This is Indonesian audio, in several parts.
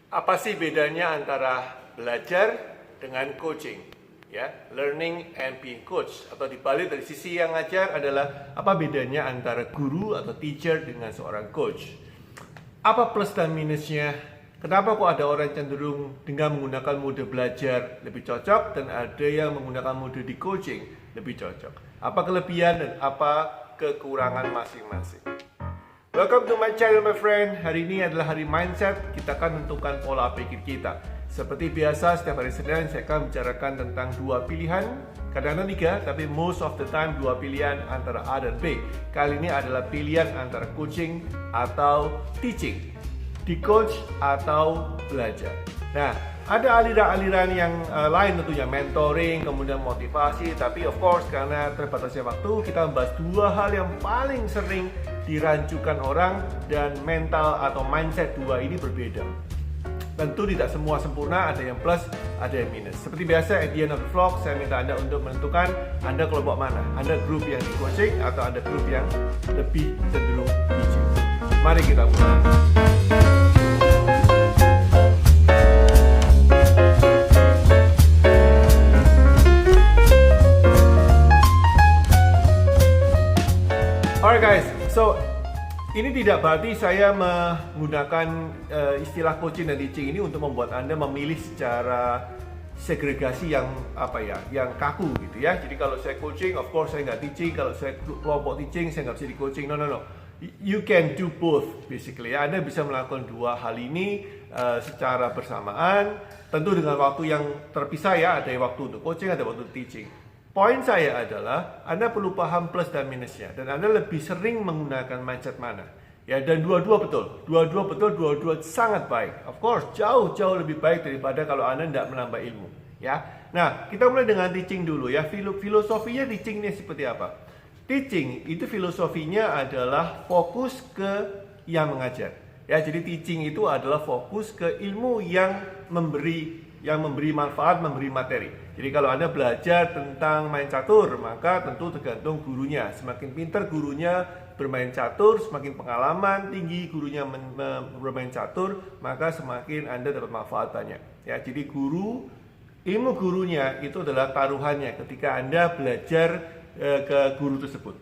Apa sih bedanya antara belajar dengan coaching? Ya, learning and being coach, atau dibalik dari sisi yang ngajar adalah apa bedanya antara guru atau teacher dengan seorang coach? Apa plus dan minusnya? Kenapa kok ada orang cenderung dengan menggunakan mode belajar lebih cocok dan ada yang menggunakan mode di coaching lebih cocok? Apa kelebihan dan apa kekurangan masing-masing? Welcome to my channel my friend. Hari ini adalah hari mindset. Kita akan menentukan pola pikir kita. Seperti biasa setiap hari Senin saya akan bicarakan tentang dua pilihan, kadang-kadang tiga, tapi most of the time dua pilihan antara A dan B. Kali ini adalah pilihan antara coaching atau teaching, di coach atau belajar. Nah, ada aliran-aliran yang lain tentunya, mentoring, kemudian motivasi. Tapi of course karena terbatasnya waktu, kita membahas dua hal yang paling sering dirancukan orang, dan mental atau mindset dua ini berbeda. Tentu tidak semua sempurna, ada yang plus, ada yang minus. Seperti biasa, at the end of the vlog, saya minta Anda untuk menentukan Anda kelompok mana. Anda grup yang di coaching atau Anda grup yang lebih cenderung teaching. Mari kita mulai. Alright guys, so ini tidak berarti saya menggunakan istilah coaching dan teaching ini untuk membuat Anda memilih secara segregasi yang yang kaku gitu ya. Jadi kalau saya coaching, of course saya nggak teaching. Kalau saya kelompok teaching, saya nggak bisa di coaching. No. You can do both basically ya. Anda bisa melakukan dua hal ini secara bersamaan. Tentu dengan waktu yang terpisah ya. Ada waktu untuk coaching, ada waktu untuk teaching. Poin saya adalah Anda perlu paham plus dan minusnya, dan Anda lebih sering menggunakan mindset mana. Ya, dan dua-dua betul, dua-dua sangat baik. Of course, jauh lebih baik daripada kalau Anda tidak menambah ilmu. Ya, nah kita mulai dengan teaching dulu ya. Filosofinya teaching ini seperti apa? Teaching itu filosofinya adalah fokus ke yang mengajar. Ya, jadi teaching itu adalah fokus ke ilmu yang memberi manfaat, memberi materi. Jadi kalau Anda belajar tentang main catur, maka tentu tergantung gurunya. Semakin pintar gurunya bermain catur, semakin pengalaman tinggi gurunya bermain catur, maka semakin Anda dapat manfaat banyak. Ya, jadi ilmu gurunya itu adalah taruhannya ketika Anda belajar ke guru tersebut.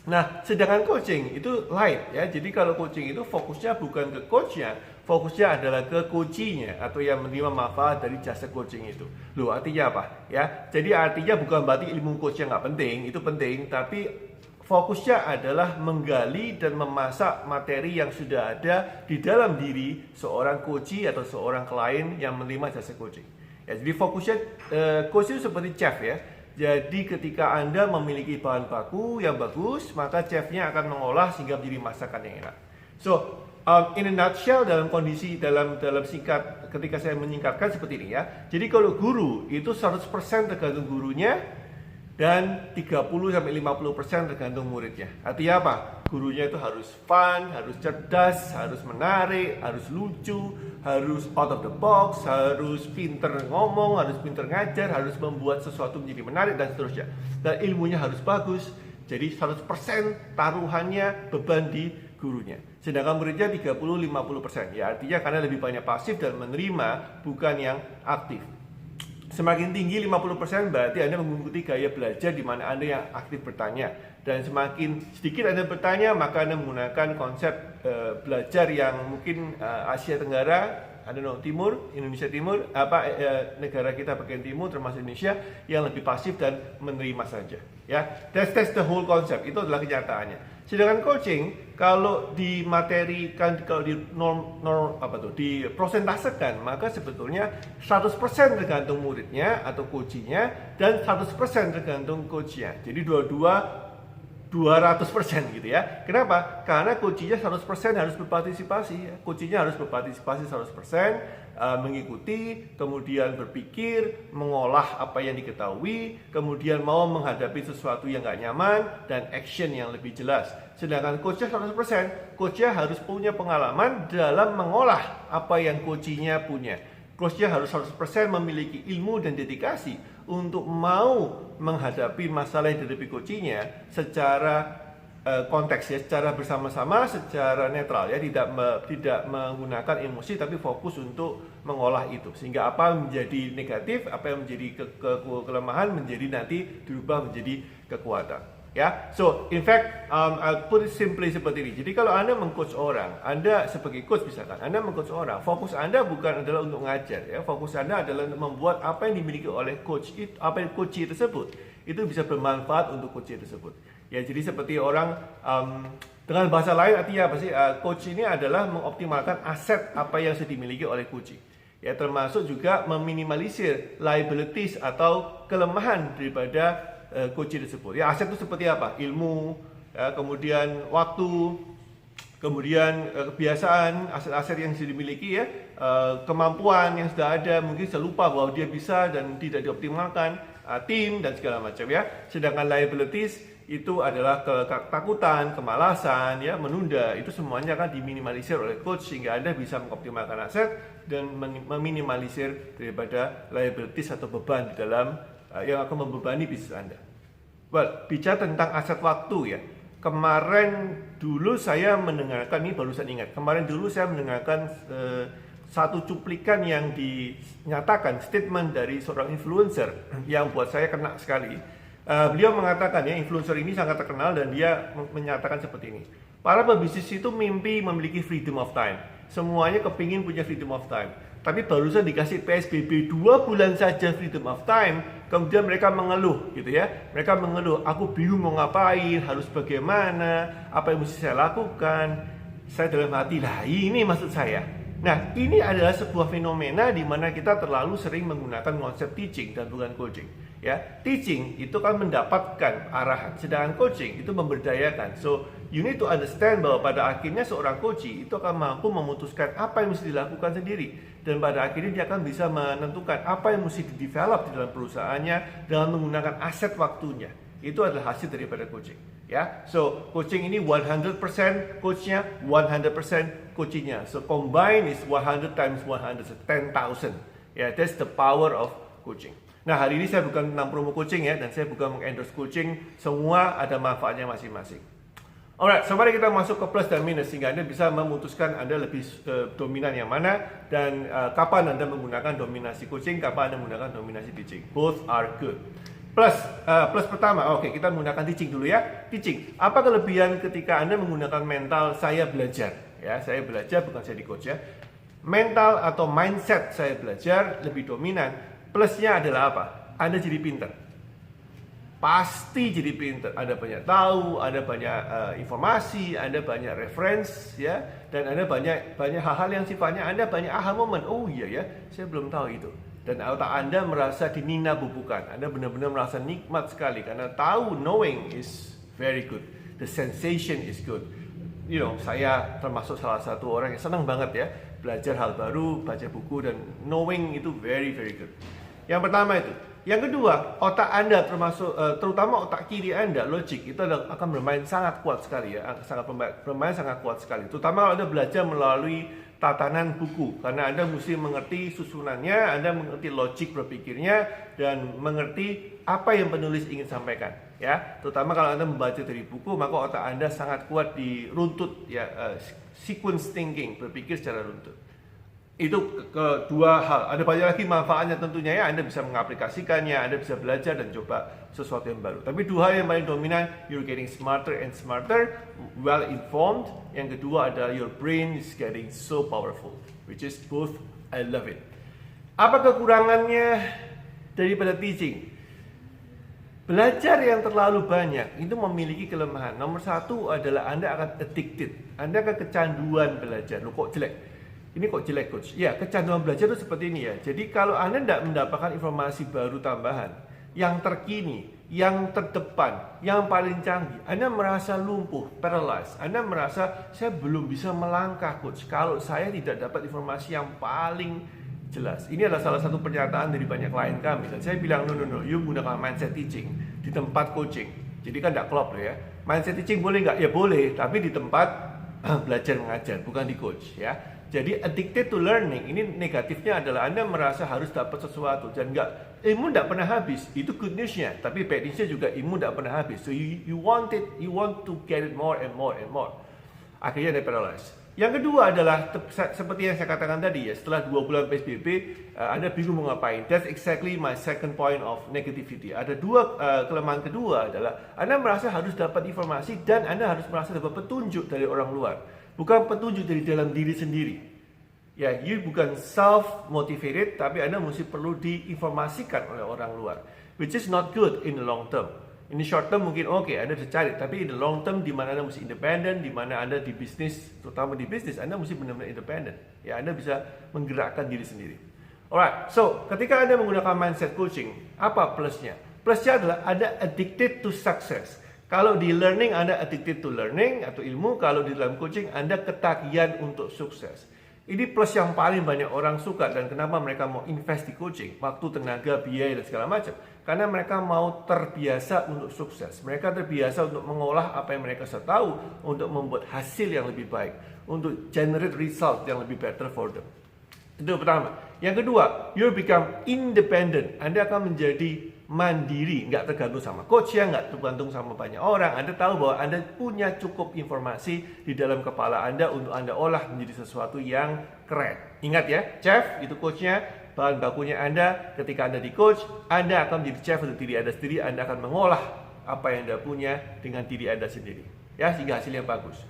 Nah, sedangkan coaching itu lain ya. Jadi kalau coaching itu fokusnya bukan ke coachnya, fokusnya adalah ke coachinya atau yang menerima manfaat dari jasa coaching itu. Loh, artinya apa? Ya, jadi artinya bukan berarti ilmu coaching nggak penting, itu penting, tapi fokusnya adalah menggali dan memasak materi yang sudah ada di dalam diri seorang coachee atau seorang klien yang menerima jasa coaching. Ya, jadi fokusnya coach itu seperti chef ya. Jadi ketika Anda memiliki bahan baku yang bagus, maka chefnya akan mengolah sehingga menjadi masakan yang enak. So, in a nutshell, dalam singkat, ketika saya menyingkatkan seperti ini ya. Jadi kalau guru itu 100% tergantung gurunya, dan 30-50% tergantung muridnya. Artinya apa? Gurunya itu harus fun, harus cerdas, harus menarik, harus lucu, harus out of the box, harus pinter ngomong, harus pinter ngajar, harus membuat sesuatu menjadi menarik, dan seterusnya. Dan ilmunya harus bagus. Jadi 100% taruhannya beban di gurunya. Sedangkan muridnya 30-50%. Ya, artinya karena lebih banyak pasif dan menerima, bukan yang aktif. Semakin tinggi 50% berarti Anda mengikuti gaya belajar di mana Anda yang aktif bertanya. Dan semakin sedikit Anda bertanya, maka Anda menggunakan konsep belajar yang mungkin Asia Tenggara, Timur, Indonesia Timur, negara kita bagian timur termasuk Indonesia yang lebih pasif dan menerima saja. Ya, that's the whole concept. Itu adalah kenyataannya. Sedangkan coaching, kalau di materi kalau diprosentasekan, maka sebetulnya 100% tergantung muridnya atau coachingnya, dan 100% tergantung coachnya. Jadi dua-dua 200% gitu ya. Kenapa? Karena coachingnya 100% harus berpartisipasi. Coachingnya harus berpartisipasi 100%, mengikuti, kemudian berpikir, mengolah apa yang diketahui, kemudian mau menghadapi sesuatu yang gak nyaman, dan action yang lebih jelas. Sedangkan coachnya 100%, coachnya harus punya pengalaman dalam mengolah apa yang coachingnya punya. Coachnya harus 100% memiliki ilmu dan dedikasi untuk mau menghadapi masalah yang dihadapi coachingnya secara konteks ya, secara bersama-sama, secara netral ya, tidak menggunakan emosi tapi fokus untuk mengolah itu, sehingga apa yang menjadi negatif, apa yang menjadi kelemahan menjadi nanti dirubah menjadi kekuatan ya. So in fact I'll put it simply seperti ini. Jadi kalau Anda mengcoach orang, Anda sebagai coach misalkan Anda mengcoach orang, fokus Anda bukan adalah untuk ngajar ya, fokus Anda adalah untuk membuat apa yang dimiliki oleh coach itu, apa yang coach tersebut itu bisa bermanfaat untuk coach tersebut. Ya, jadi seperti orang dengan bahasa lain artinya apa sih? Coach ini adalah mengoptimalkan aset apa yang sudah dimiliki oleh coach. Ya, termasuk juga meminimalisir liabilities atau kelemahan daripada coach tersebut. Ya, aset itu seperti apa? Ilmu, ya, kemudian waktu, kemudian kebiasaan, aset-aset yang sudah dimiliki ya, kemampuan yang sudah ada, mungkin sudah lupa bahwa dia bisa dan tidak dioptimalkan, tim dan segala macam ya. Sedangkan liabilities itu adalah ketakutan, kemalasan, ya, menunda. Itu semuanya akan diminimalisir oleh coach sehingga Anda bisa mengoptimalkan aset dan meminimalisir daripada liabilities atau beban di dalam yang akan membebani bisnis Anda. Well, bicara tentang aset waktu ya. Kemarin dulu saya mendengarkan, ini barusan ingat. Kemarin dulu saya mendengarkan satu cuplikan yang dinyatakan statement dari seorang influencer yang buat saya kena sekali. Beliau mengatakan ya, influencer ini sangat terkenal dan dia menyatakan seperti ini. Para pebisnis itu mimpi memiliki freedom of time. Semuanya kepingin punya freedom of time. Tapi barusan dikasih PSBB 2 bulan saja freedom of time, kemudian mereka mengeluh gitu ya. Mereka mengeluh, aku bingung mau ngapain, harus bagaimana, apa yang mesti saya lakukan. Saya dalam hati, lah ini maksud saya. Nah, ini adalah sebuah fenomena di mana kita terlalu sering menggunakan konsep teaching dan bukan coaching. Ya, teaching itu kan mendapatkan arahan, sedangkan coaching itu memberdayakan. So, you need to understand bahwa pada akhirnya seorang coach itu akan mampu memutuskan apa yang mesti dilakukan sendiri, dan pada akhirnya dia akan bisa menentukan apa yang mesti di-develop di dalam perusahaannya dengan menggunakan aset waktunya. Itu adalah hasil daripada coaching. Ya, so coaching ini 100% coachnya, 100% coachingnya. So combine is 100 times 100, 10,000. Ya, that's the power of coaching. Nah, hari ini saya bukan tentang promo coaching ya, dan saya bukan mengendorse coaching. Semua ada manfaatnya masing-masing. Alright, so mari kita masuk ke plus dan minus sehingga Anda bisa memutuskan Anda lebih dominan yang mana dan kapan Anda menggunakan dominasi coaching, kapan Anda menggunakan dominasi teaching. Both are good. Plus pertama, oke, kita menggunakan teaching dulu ya. Teaching, apa kelebihan ketika Anda menggunakan mental saya belajar? Ya, saya belajar bukan saya di coach ya. Mental atau mindset saya belajar lebih dominan. Plusnya adalah apa? Anda jadi pintar. Pasti jadi pintar. Anda banyak tahu, Anda banyak informasi, Anda banyak reference ya, dan Anda banyak hal-hal yang sifatnya Anda banyak aha moment. Oh iya ya, saya belum tahu itu. Dan otak Anda merasa dinina bubukan. Anda benar-benar merasa nikmat sekali karena tahu, knowing is very good. The sensation is good. You know, saya termasuk salah satu orang yang senang banget ya belajar hal baru, baca buku, dan knowing itu very very good. Yang pertama itu. Yang kedua, otak Anda terutama otak kiri Anda, logik, itu akan bermain sangat kuat sekali ya, bermain sangat kuat sekali. Terutama kalau Anda belajar melalui tatanan buku, karena Anda mesti mengerti susunannya, Anda mengerti logik berpikirnya, dan mengerti apa yang penulis ingin sampaikan. Ya, terutama kalau Anda membaca dari buku, maka otak Anda sangat kuat di runtut ya, sequence thinking, berpikir secara runtut. Itu kedua hal. Ada banyak lagi manfaatnya tentunya ya. Anda bisa mengaplikasikannya, Anda bisa belajar dan coba sesuatu yang baru. Tapi dua hal yang paling dominan, you're getting smarter and smarter, well informed. Yang kedua adalah your brain is getting so powerful, which is both, I love it. Apa kekurangannya daripada teaching? Belajar yang terlalu banyak itu memiliki kelemahan. Nomor satu adalah Anda akan addicted. Anda akan kecanduan belajar. Loh, kok jelek? Ini kok jelek coach? Ya, kecanduan belajar itu seperti ini ya. Jadi kalau Anda tidak mendapatkan informasi baru tambahan, yang terkini, yang terdepan, yang paling canggih, Anda merasa lumpuh, paralyzed. Anda merasa saya belum bisa melangkah coach kalau saya tidak dapat informasi yang paling jelas. Ini adalah salah satu pernyataan dari banyak klien kami. Dan saya bilang, no, you menggunakan mindset teaching di tempat coaching. Jadi kan tidak klop loh ya. Mindset teaching boleh nggak? Ya boleh, tapi di tempat belajar mengajar, bukan di coach ya. Jadi addicted to learning, ini negatifnya adalah Anda merasa harus dapat sesuatu dan ilmu tidak pernah habis. Itu good newsnya, tapi bad newsnya juga ilmu tidak pernah habis. So you want to get it more and more and more. Akhirnya Anda paralyzed. Yang kedua adalah seperti yang saya katakan tadi ya, setelah 2 bulan PSBB Anda bingung mau ngapain. That's exactly my second point of negativity. Ada kelemahan kedua adalah Anda merasa harus dapat informasi dan Anda harus merasa dapat petunjuk dari orang luar. Bukan petunjuk dari dalam diri sendiri. Ya, you bukan self-motivated, tapi Anda mesti perlu diinformasikan oleh orang luar. Which is not good in the long term. In the short term mungkin oke, Anda bisa cari. Tapi in the long term, di mana Anda mesti independen, di mana Anda di bisnis, terutama di bisnis, Anda mesti benar-benar independen. Ya, Anda bisa menggerakkan diri sendiri. Alright, so ketika Anda menggunakan mindset coaching, apa plusnya? Plusnya adalah Anda addicted to success. Kalau di learning Anda addicted to learning atau ilmu, kalau di dalam coaching Anda ketagihan untuk sukses. Ini plus yang paling banyak orang suka dan kenapa mereka mau invest di coaching, waktu, tenaga, biaya dan segala macam. Karena mereka mau terbiasa untuk sukses. Mereka terbiasa untuk mengolah apa yang mereka sudah tahu untuk membuat hasil yang lebih baik, untuk generate result yang lebih better for them. Itu pertama. Yang kedua, you become independent. Anda akan menjadi mandiri, nggak tergantung sama coach ya, nggak tergantung sama banyak orang. Anda tahu bahwa Anda punya cukup informasi di dalam kepala Anda untuk Anda olah menjadi sesuatu yang keren. Ingat ya, chef itu coachnya, bahan bakunya Anda. Ketika Anda di coach, Anda akan menjadi chef untuk diri Anda sendiri. Anda akan mengolah apa yang Anda punya dengan diri Anda sendiri, ya, sehingga hasilnya bagus.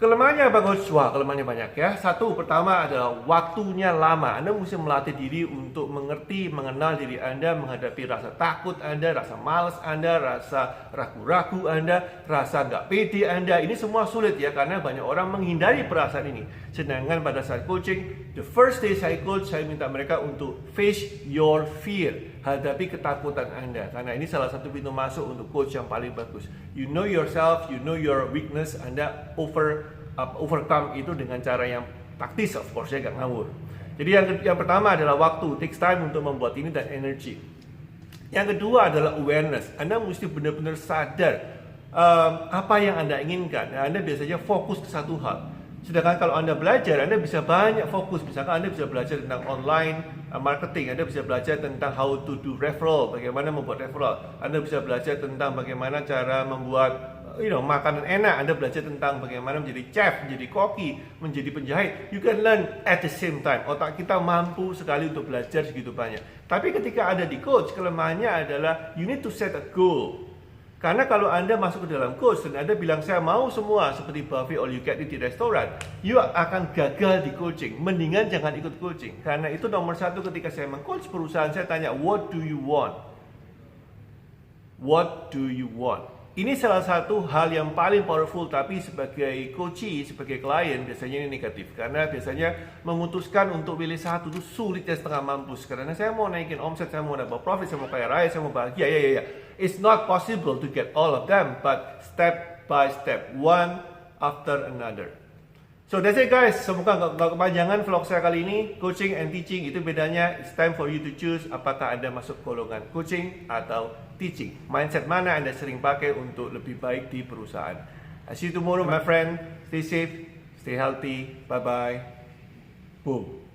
Kelemahannya apa coach? Wah, kelemahannya banyak ya. Satu, pertama adalah waktunya lama. Anda mesti melatih diri untuk mengerti, mengenal diri Anda, menghadapi rasa takut Anda, rasa malas Anda, rasa ragu-ragu Anda, rasa nggak pede Anda. Ini semua sulit ya, karena banyak orang menghindari perasaan ini. Sedangkan pada saat coaching, the first day saya coach, saya minta mereka untuk face your fear. Hadapi ketakutan Anda. Karena ini salah satu pintu masuk untuk coach yang paling bagus. You know yourself, you know your weakness, Anda overcome itu dengan cara yang taktis, of course ya, gak ngawur. Jadi yang pertama adalah waktu, takes time untuk membuat ini, dan energy. Yang kedua adalah awareness. Anda mesti benar-benar sadar apa yang Anda inginkan. Nah, Anda biasanya fokus ke satu hal. Sedangkan kalau Anda belajar, Anda bisa banyak fokus. Misalkan Anda bisa belajar tentang online marketing, Anda bisa belajar tentang how to do referral, bagaimana membuat referral. Anda bisa belajar tentang bagaimana cara membuat makanan enak. Anda belajar tentang bagaimana menjadi chef, menjadi koki, menjadi penjahit. You can learn at the same time. Otak kita mampu sekali untuk belajar segitu banyak. Tapi ketika ada di coach, kelemahannya adalah you need to set a goal. Karena kalau Anda masuk ke dalam coach dan Anda bilang saya mau semua seperti buffet all you can eat di restoran, you akan gagal di coaching. Mendingan jangan ikut coaching. Karena itu nomor satu, ketika saya meng-coach perusahaan, saya tanya, what do you want? What do you want? Ini salah satu hal yang paling powerful, tapi sebagai coachee, sebagai klien, biasanya ini negatif. Karena biasanya memutuskan untuk pilih satu itu sulit ya, setengah mampus. Karena saya mau naikin omset, saya mau dapat profit, saya mau kaya raya, saya mau bahagia. Ya. It's not possible to get all of them, but step by step, one after another. So that's it guys, semoga nggak kepanjangan vlog saya kali ini. Coaching and teaching itu bedanya. It's time for you to choose apakah Anda masuk golongan coaching atau teaching. Mindset mana Anda sering pakai untuk lebih baik di perusahaan. I see you tomorrow my friend. Stay safe, stay healthy. Bye bye. Boom.